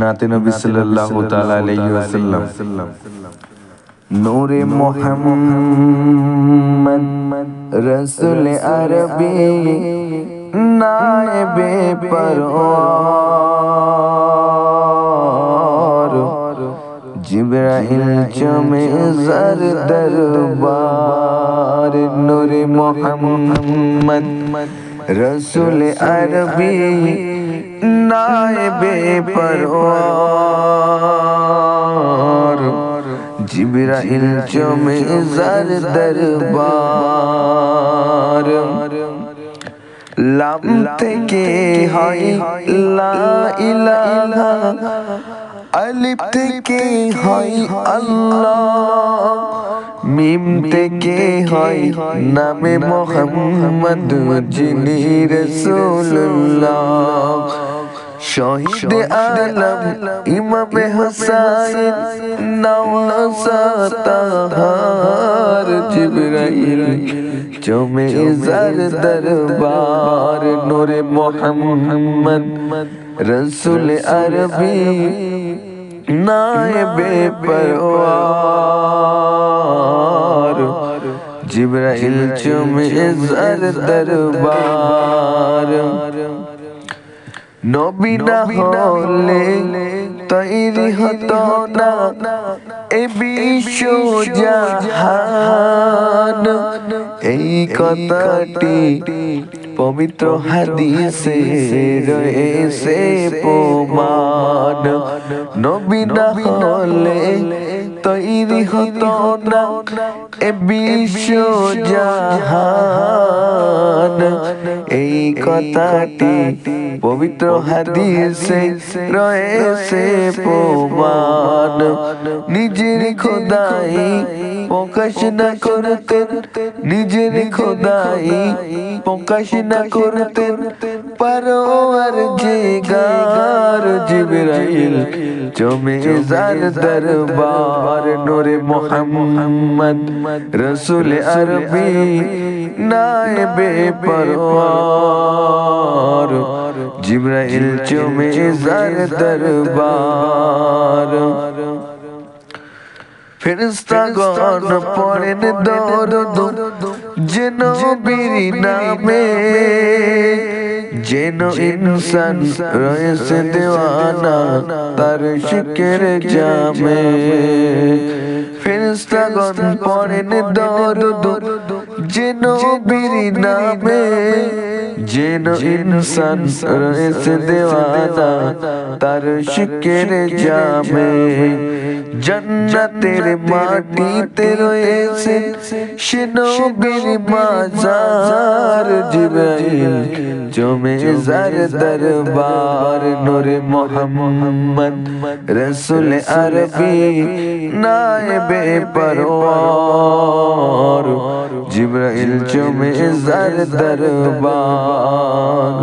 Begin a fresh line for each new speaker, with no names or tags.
नाते नबी सल्लल्लाहु ताला अलैहि वसल्लम नूरे मोहम्मद रसूल अरबी नाइबे परवार जिब्राइल चमे ज़र दरबार नूरे मोहम्मद रसूल अरबी नाइबे परवार जिब्राइल चमे ज़र दरबार लाम থেকে হয় লা ইলাহা আলিফ থেকে হয় আল্লাহ মিম থেকে হয় নামে মুহাম্মদ যিনি রাসূলুল্লাহ শহীদ আলম ইমাম হুসাইন নওয়াজা তাহার জিবরাইল চমে ज़र दरबार नूरे मोहम्मद रसूल अरबी नाइबे परवार जिब्राइल चुमे ज़र दरबार नबी ना होले तैरी हतो ना ए বিশ্ব জাহান এই কথাটি পবিত্র হাদিসে রয়েছে প্রমাণ নবী না হলে তৈরি হতো না এ বিশ্ব জাহান এই কথাটি পবিত্র হাদিসে রয়েছে প্রমাণ নিজের খোদাই প্রকাশ না করতেন নিজের খোদাই প্রকাশ না করতেন পরওয়ার জিগার জিবরাইল চমে ज़र दरबार नूरे मोहम्मद रसूल अरबी नाइबे परवार जिब्राइल चुमे ज़र दरबार ফেরেশতাগণ পড়েন দরুদ যে নবীর নামে যেন ইনসান রয়েছে দেওয়ানা তার শিকের জামে ফেরেশতাগণ পড়েন দরুদ যে নবীর নামে যেন ইনসান রয়েছে দেওয়ানা তার শিকের জামে জান্নাতের মাটিতে রয়েছে সে নবীর মাজার জিবরাইল চমে ज़र दरबार नूरे मोहम्मद रसूल अरबी नाइबे परवार जिब्राइल चुमे ज़र दरबार।